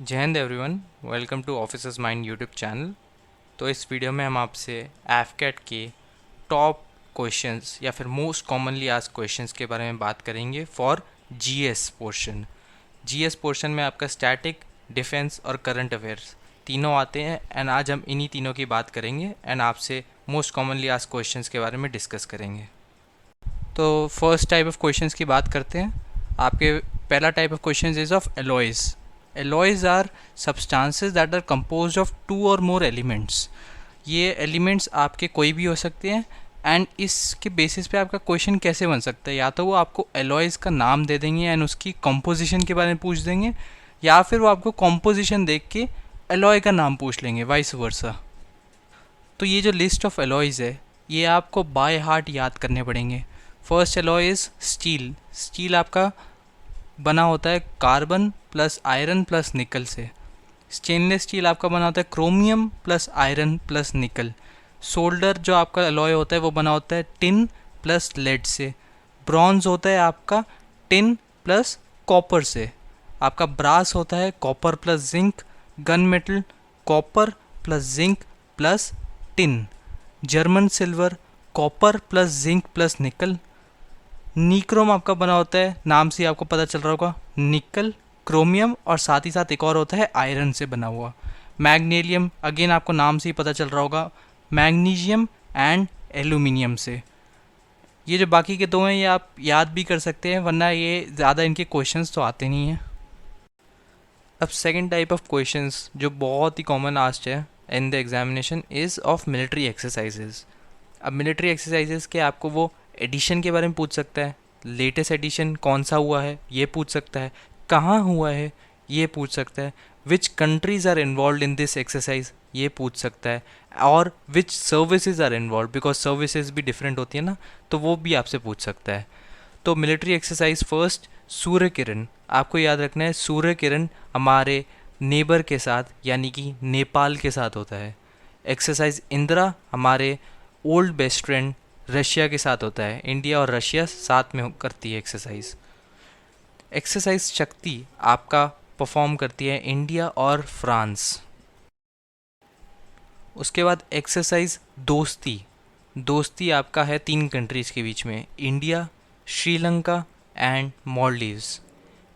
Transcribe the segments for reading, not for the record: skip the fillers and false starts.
जय Hind everyone, welcome to Officers Mind YouTube channel. तो इस वीडियो में हम आपसे एफकेट के टॉप क्वेश्चंस या फिर मोस्ट कॉमनली आस्क्ड क्वेश्चंस के बारे में बात करेंगे for GS portion. GS portion में आपका स्टैटिक, डिफेंस और करंट अफेयर्स तीनों आते हैं एंड आज हम इन्हीं तीनों की बात करेंगे एंड आपसे मोस्ट कॉमनली आस्क्ड क्वेश्चंस के बारे में डिस्कस करेंगे। तो फर्स्ट टाइप ऑफ क्वेश्चंस की बात करते हैं। आपके पहला type of questions is of alloys. Alloys are substances that are composed of two or more elements। ये एलिमेंट्स आपके कोई भी हो सकते हैं एंड इसके बेसिस पे आपका क्वेश्चन कैसे बन सकता है, या तो वो आपको एलॉयज़ का नाम दे देंगे एंड उसकी कंपोजिशन के बारे में पूछ देंगे, या फिर वो आपको कंपोजिशन देख के एलॉय का नाम पूछ लेंगे, वाइस वर्सा। तो ये जो लिस्ट ऑफ एलॉयज़ है ये आपको बाय हार्ट याद करने पड़ेंगे। First alloy is steel. Steel आपका बना होता है कार्बन प्लस आयरन प्लस निकल से। स्टेनलेस स्टील आपका बना होता है क्रोमियम प्लस आयरन प्लस निकल। सोल्डर जो आपका अलॉय होता है वो बना होता है टिन प्लस लेड से। ब्रॉन्ज होता है आपका टिन प्लस कॉपर से। आपका ब्रास होता है copper plus zinc. Gun metal copper plus zinc plus tin. German silver copper plus zinc plus निकल। निक्रोम आपका बना होता है, नाम से आपको पता चल रहा होगा, निकल, क्रोमियम और साथ ही साथ एक और होता है आयरन से बना हुआ। मैग्नीशियम अगेन आपको नाम से ही पता चल रहा होगा, मैग्नीशियम एंड एल्यूमिनियम से। ये जो बाकी के दो हैं ये आप याद भी कर सकते हैं, वरना ये ज़्यादा इनके क्वेश्चंस तो आते नहीं हैं। अब सेकंड टाइप ऑफ क्वेश्चंस जो बहुत ही कॉमन आस्क्ड है in the examination is of military exercises. अब मिलिट्री एक्सरसाइजेज के आपको वो एडिशन के बारे में पूछ सकता है, लेटेस्ट एडिशन कौन सा हुआ है ये पूछ सकता है, कहाँ हुआ है ये पूछ सकता है, which countries are involve in this exercise ये पूछ सकता है, और which services are involve, because services भी डिफरेंट होती है ना, तो वो भी आपसे पूछ सकता है। तो military exercise first Surya Kiran, आपको याद रखना है सूर्य किरण हमारे नेबर के साथ यानी कि नेपाल के साथ होता है। एक्सरसाइज इंदिरा हमारे ओल्ड बेस्ट फ्रेंड रशिया के साथ होता है। इंडिया और रशिया साथ में करती है एक्सरसाइज। एक्सरसाइज शक्ति आपका परफॉर्म करती है इंडिया और फ्रांस। उसके बाद एक्सरसाइज दोस्ती। दोस्ती आपका है 3 कंट्रीज़ के बीच में, इंडिया, श्रीलंका एंड मॉलडीव्स।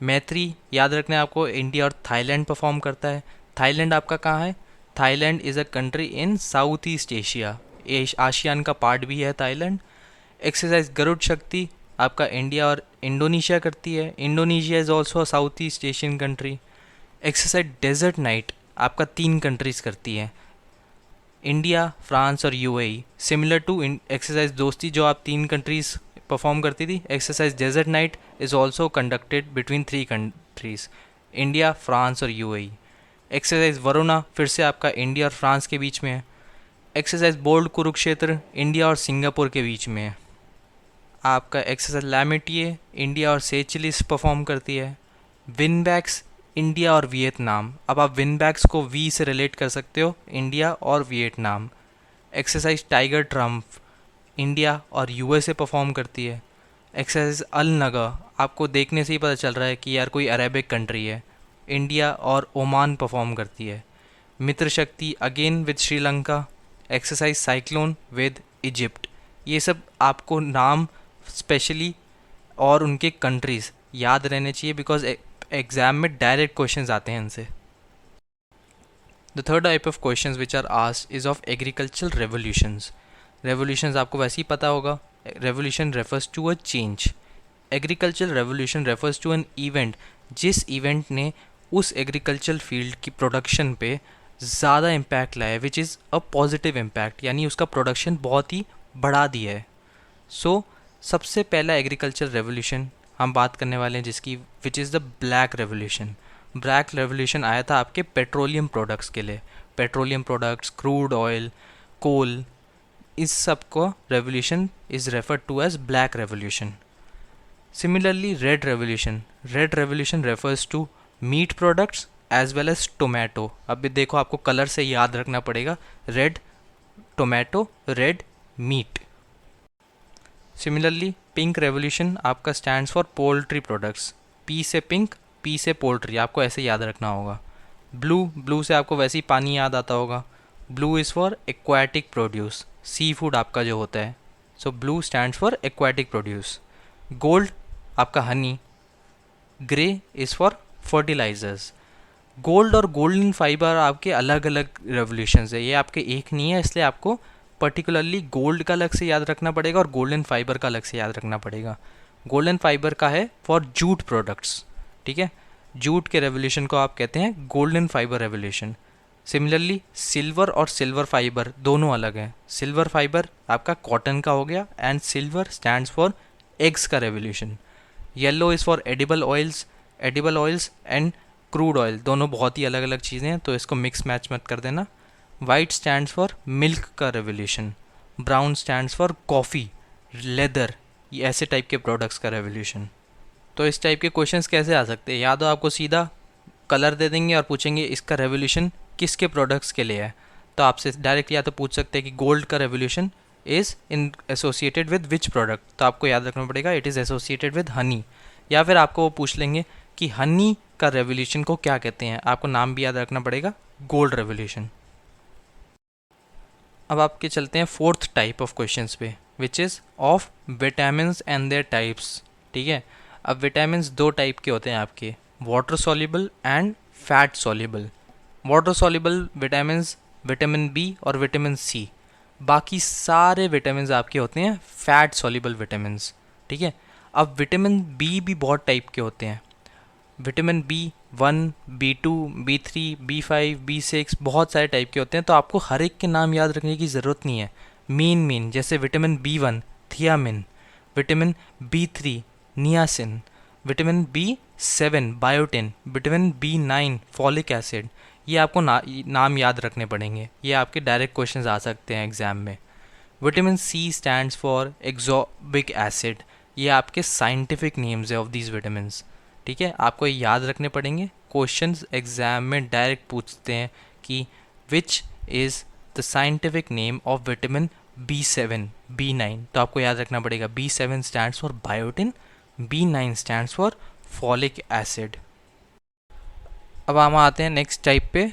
मैत्री याद रखना है आपको, इंडिया और थाईलैंड परफॉर्म करता है। थाईलैंड आपका कहाँ है? Thailand is a country in south east Asia, ASEAN का पार्ट भी है थाईलैंड। एक्सरसाइज गरुड़ शक्ति आपका इंडिया और इंडोनेशिया करती है। Indonesia is also a South East Asian country. Exercise desert knight आपका 3 कंट्रीज़ करती है, इंडिया, फ्रांस और यूएई। सिमिलर टू एक्सरसाइज दोस्ती जो आप 3 कंट्रीज़ परफॉर्म करती थी, exercise desert knight is also conducted between 3 countries, India, France और यूएई। एक्सरसाइज वरुणा फिर से आपका इंडिया और फ्रांस के बीच में है। एक्सरसाइज बोल्ड कुरुक्षेत्र इंडिया और सिंगापुर के बीच में है। आपका एक्सरसाइज लैमिटिए इंडिया और सेचिलिस परफॉर्म करती है। विनबैक्स इंडिया और वियतनाम, अब आप विनबैक्स को वी से रिलेट कर सकते हो, इंडिया और Vietnam. Exercise tiger Trump India और यूएसए परफॉर्म करती है। एक्सरसाइज अल नगा आपको देखने से ही पता चल रहा है कि यार कोई अरेबिक कंट्री है, इंडिया और ओमान परफॉर्म करती है। मित्र शक्ति again with Sri Lanka. Exercise cyclone with Egypt. ये सब आपको नाम स्पेशली और उनके कंट्रीज़ याद रहने चाहिए, बिकॉज एग्ज़ाम में डायरेक्ट क्वेश्चंस आते हैं इनसे। The third type of questions which are asked is of agricultural revolutions. Revolutions आपको वैसे ही पता होगा, revolution refers to a change. Agricultural revolution refers to an event जिस इवेंट ने उस एग्रीकल्चरल फील्ड की प्रोडक्शन पे ज़्यादा इम्पैक्ट लाया है, which is a positive impact, यानी उसका प्रोडक्शन बहुत ही बढ़ा दिया है। सो सबसे पहला एग्रीकल्चर रेवोल्यूशन हम बात करने वाले हैं जिसकी which is the black revolution. Black revolution आया था आपके पेट्रोलियम प्रोडक्ट्स के लिए। Petroleum products, crude oil, coal, इस सब को revolution is referred to as black revolution. Similarly red revolution, red revolution refers to meat products as well as tomato. अब भी देखो आपको कलर से याद रखना पड़ेगा, red tomato, red meat. Similarly pink revolution आपका stands for poultry products, P से पिंक, पी से पोल्ट्री, आपको ऐसे याद रखना होगा। ब्लू, ब्लू से आपको वैसे ही पानी याद आता होगा। Blue is for aquatic produce, sea food आपका जो होता है। So blue stands for aquatic produce. Gold आपका honey. Grey is for fertilizers. Gold और गोल्डन फाइबर आपके अलग अलग रेवोल्यूशंस है, ये आपके एक नहीं है, इसलिए आपको पर्टिकुलरली गोल्ड का अलग से याद रखना पड़ेगा और गोल्डन फाइबर का अलग से याद रखना पड़ेगा। गोल्डन फाइबर का है फॉर जूट प्रोडक्ट्स, ठीक है। जूट के रेवोल्यूशन को आप कहते हैं golden fibre revolution. Similarly silver और सिल्वर फाइबर दोनों अलग हैं। सिल्वर फाइबर आपका कॉटन का हो गया and silver stands for eggs का revolution. Yellow is for edible oils and crude oil, दोनों बहुत ही अलग अलग चीज़ें हैं, तो इसको मिक्स मैच मत कर देना। वाइट स्टैंड्स फॉर मिल्क का revolution. Brown stands for coffee, leather, ये ऐसे टाइप के प्रोडक्ट्स का रेवोल्यूशन। तो इस टाइप के क्वेश्चंस कैसे आ सकते हैं? या तो आपको सीधा कलर दे देंगे और पूछेंगे इसका रेवोल्यूशन किसके प्रोडक्ट्स के लिए है, तो आपसे डायरेक्ट या तो पूछ सकते हैं कि गोल्ड का revolution is in associated with which product, तो आपको याद रखना पड़ेगा it is associated with Honey. या फिर आपको वो पूछ लेंगे कि हनी का रेवोल्यूशन को क्या कहते हैं, आपको नाम भी याद रखना पड़ेगा, गोल्ड रेवोल्यूशन। अब आपके चलते हैं फोर्थ टाइप ऑफ क्वेश्चंस पे, which is of vitamins and there types, ठीक है। अब विटामिन्स दो टाइप के होते हैं आपके, water soluble and fat soluble. Water soluble vitamins vitamin B और विटामिन सी, बाकी सारे विटामिन्स आपके होते हैं फैट सॉल्युबल विटामिन्स, ठीक है। अब विटामिन बी भी बहुत टाइप के होते हैं, vitamin B1, B2, B3, B5, B6, बहुत सारे टाइप के होते हैं, तो आपको हर एक के नाम याद रखने की ज़रूरत नहीं है। मेन जैसे vitamin B1 thiamine, vitamin B3 niacin, vitamin B7 biotin, vitamin B9 folic acid, ये आपको नाम याद रखने पड़ेंगे, ये आपके डायरेक्ट क्वेश्चंस आ सकते हैं एग्जाम में। Vitamin C stands for ascorbic acid, ये आपके साइंटिफिक नेम्स है ऑफ दीज विटामिन्स, ठीक है। आपको ये याद रखने पड़ेंगे, क्वेश्चंस एग्जाम में डायरेक्ट पूछते हैं कि which is the scientific name of vitamin B7 B9, तो आपको याद रखना पड़ेगा B7 stands for biotin, B9 stands for folic acid. अब हम आते हैं नेक्स्ट टाइप पे,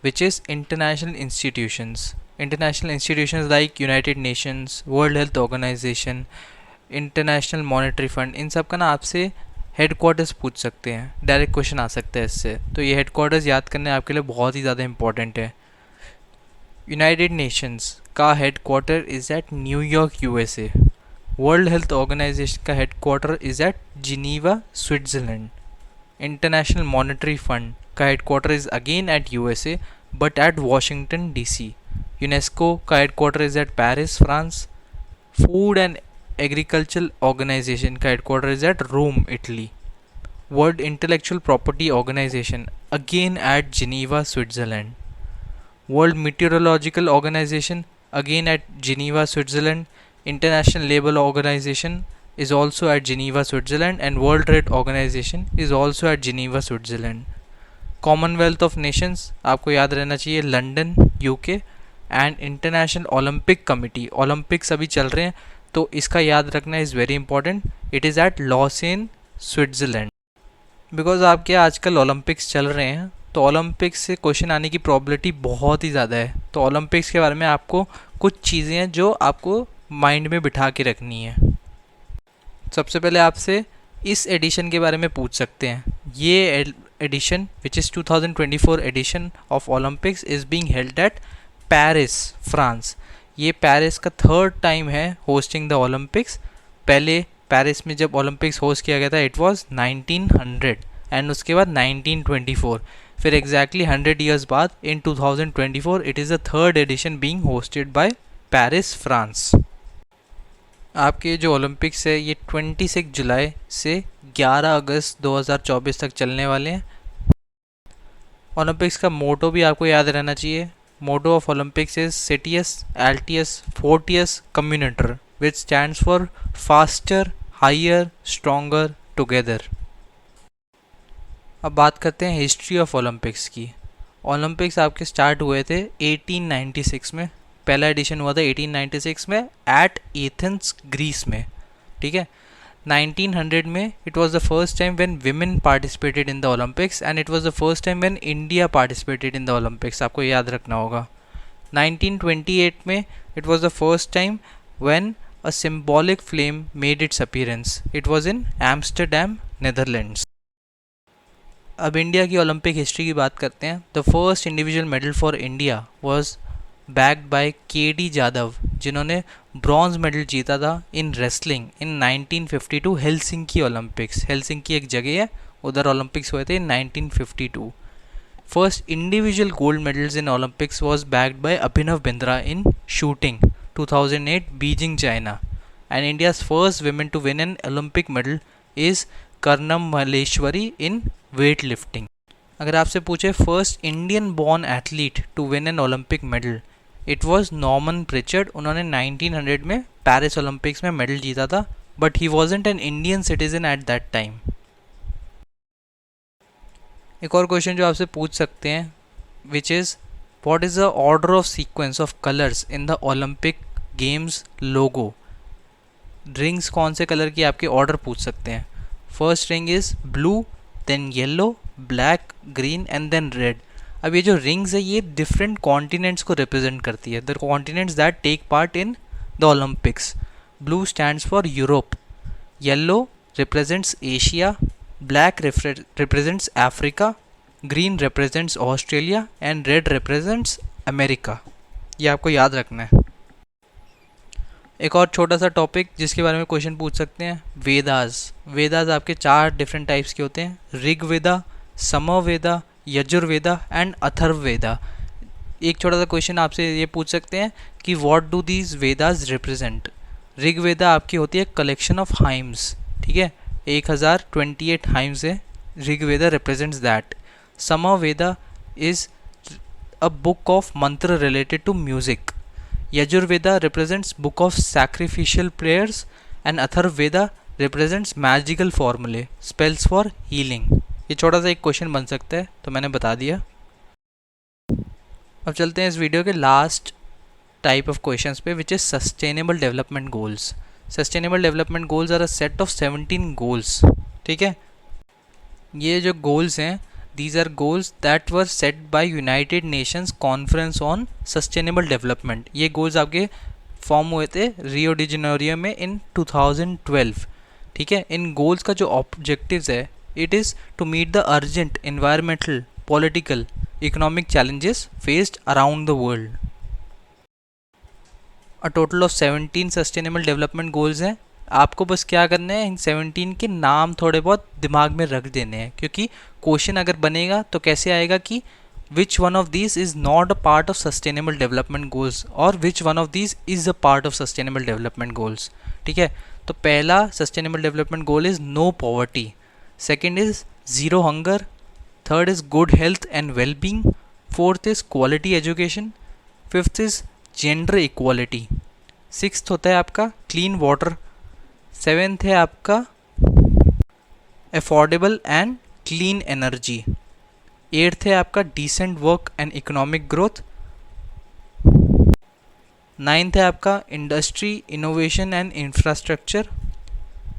which is international institutions. International institutions like United Nations, World Health Organization, International Monetary Fund, इन सब का ना आपसे हेडक्वार्टर्स पूछ सकते हैं, डायरेक्ट क्वेश्चन आ सकता है इससे, तो ये हेडक्वार्टर्स याद करने आपके लिए बहुत ही ज़्यादा इंपॉर्टेंट है। यूनाइटेड नेशंस का headquarter is at New York USA। World Health Organization का headquarter is at Geneva Switzerland. International Monetary Fund का headquarter is again at USA but at Washington DC। UNESCO का headquarter is at Paris France. Food and agricultural organization का headquarter is at Rome Italy. World Intellectual Property Organization again at Geneva Switzerland. World Meteorological Organization again at Geneva Switzerland. International Labour Organization is also at Geneva Switzerland and World Trade Organization is also at Geneva Switzerland. Commonwealth of Nations आपको याद रहना चाहिए London UK and International Olympic Committee, Olympics अभी चल रहे हैं तो इसका याद रखना is very important, it is at Lausanne Switzerland. Because आपके आजकल ओलंपिक्स चल रहे हैं तो ओलंपिक्स से क्वेश्चन आने की प्रॉबिलिटी बहुत ही ज़्यादा है, तो ओलंपिक्स के बारे में आपको कुछ चीज़ें हैं जो आपको माइंड में बिठा के रखनी है। सबसे पहले आपसे इस एडिशन के बारे में पूछ सकते हैं, ये edition which is 2024 edition of Olympics is being held at Paris France. ये पेरिस का थर्ड टाइम है होस्टिंग द ओलंपिक्स। पहले पेरिस में जब ओलंपिक्स होस्ट किया गया था इट वाज 1900 एंड उसके बाद 1924, फिर एग्जैक्टली 100 ईयर्स बाद इन 2024 it is the third edition being hosted by Paris France. आपके जो ओलंपिक्स है ये 26 जुलाई से 11 अगस्त 2024 तक चलने वाले हैं। ओलंपिक्स का मोटो भी आपको याद रहना चाहिए, motto of Olympics is citius altius fortius communiter which stands for faster higher stronger together. अब बात करते हैं हिस्ट्री ऑफ ओलंपिक्स की। ओलंपिक्स आपके स्टार्ट हुए थे 1896 में, पहला एडिशन हुआ था 1896 में एट एथेंस ग्रीस में, ठीक है। 1900 में it was the first time when women participated in the Olympics and it was the first time when India participated in the Olympics. आपको याद रखना होगा. 1928 में it was the first time when a symbolic flame made its appearance. It was in Amsterdam, Netherlands. अब India की Olympic history की बात करते हैं. The first individual medal for India was backed by K D. Jadhav, जिन्होंने ब्रॉन्ज मेडल जीता था in wrestling in 1952 Helsinki Olympics. Helsinki एक जगह है, उधर ओलंपिक्स हुए थे in 1952. First individual gold medals in Olympics was backed by Abhinav Bindra in shooting 2008 Beijing, China. And India's first women to win an Olympic medal is Karnam Malleswari in weight lifting. अगर आपसे पूछे first Indian born athlete to win an Olympic medal, it was Norman Pritchard. उन्होंने 1900 में Paris Olympics में medal जीता था, but he wasn't an Indian citizen at that time. एक और क्वेश्चन जो आपसे पूछ सकते हैं, which is what is the order of sequence of colours in the Olympic games logo. Rings कौन से कलर की आपके ऑर्डर पूछ सकते हैं. First ring is blue, then yellow, black, green and then red. अब ये जो रिंग्स है ये डिफरेंट कॉन्टिनेंट्स को रिप्रेजेंट करती है, the continents that take part in the Olympics. Blue stands for Europe, yellow represents Asia, black represents Africa, green represents Australia and red represents America. ये आपको याद रखना है. एक और छोटा सा टॉपिक जिसके बारे में क्वेश्चन पूछ सकते हैं, वेदास. वेदास आपके 4 डिफरेंट टाइप्स के होते हैं, ऋग्वेदा, समवेदा, यजुर्वेदा एंड अथर्ववेदा. एक छोटा सा क्वेश्चन आपसे ये पूछ सकते हैं कि what do these Vedas represent. Rigveda आपकी होती है कलेक्शन ऑफ हाइम्स, ठीक है, 1028 हाइम्स है, Rigveda represents that. Samaveda is a book of mantra related to music. Yajurveda represents book of sacrificial prayers and Atharvaveda represents magical formulae, spells for healing. ये छोटा सा एक क्वेश्चन बन सकता है, तो मैंने बता दिया. अब चलते हैं इस वीडियो के लास्ट टाइप ऑफ क्वेश्चंस पे, which is sustainable development goals. Sustainable development goals are a set of 17 goals. ठीक है, ये जो गोल्स हैं, these are goals that were set by United Nations Conference on Sustainable Development. ये goals आपके form हुए थे रियो डी जेनेरियो में इन 2012. ठीक है, इन गोल्स का जो ऑब्जेक्टिव्स है, it is to meet the urgent environmental, political, economic challenges faced around the world. A total of 17 sustainable development goals हैं. आपको बस क्या करना है, इन 17 के नाम थोड़े बहुत दिमाग में रख देने हैं, क्योंकि क्वेश्चन अगर बनेगा तो कैसे आएगा कि which one of these is not a part of sustainable development goals और which one of these is a part of sustainable development goals. ठीक है, तो पहला sustainable development goal is no poverty, second is zero hunger, third is good health and well being, fourth is quality education, fifth is gender equality, sixth होता है आपका clean water, seventh है आपका affordable and clean energy, eighth है आपका decent work and economic growth, ninth है आपका industry, innovation and infrastructure,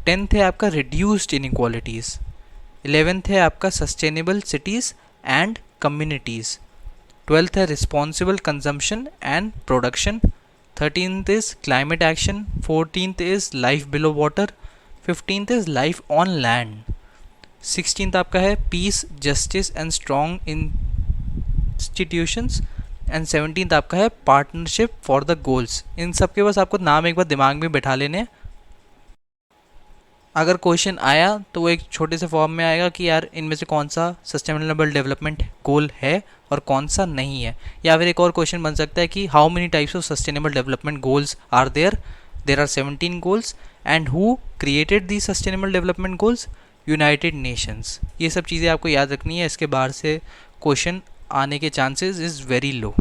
tenth है आपका रिड्यूस्ड इनइक्वालिटीज़, 11th है आपका sustainable cities and communities, 12th है responsible consumption and production, 13th is climate action, 14th is life below water, 15th is life on land, 16th आपका है peace, justice and strong institutions and 17th आपका है partnership for the goals. इन सब के बस आपको नाम एक बार दिमाग में बैठा लेने हैं. अगर क्वेश्चन आया तो वो एक छोटे से फॉर्म में आएगा कि यार इनमें से कौन सा सस्टेनेबल डेवलपमेंट गोल है और कौन सा नहीं है. या फिर एक और क्वेश्चन बन सकता है कि how many types of sustainable development goals are there. There are 17 goals and who created the sustainable development goals, United Nations. ये सब चीज़ें आपको याद रखनी है, इसके बाहर से क्वेश्चन आने के chances is very low.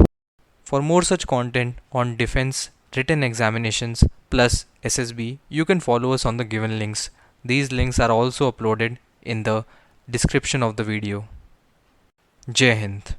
For more such content on defence, written examinations plus SSB, you can follow us on the given links. These links are also uploaded in the description of the video. Jai Hind.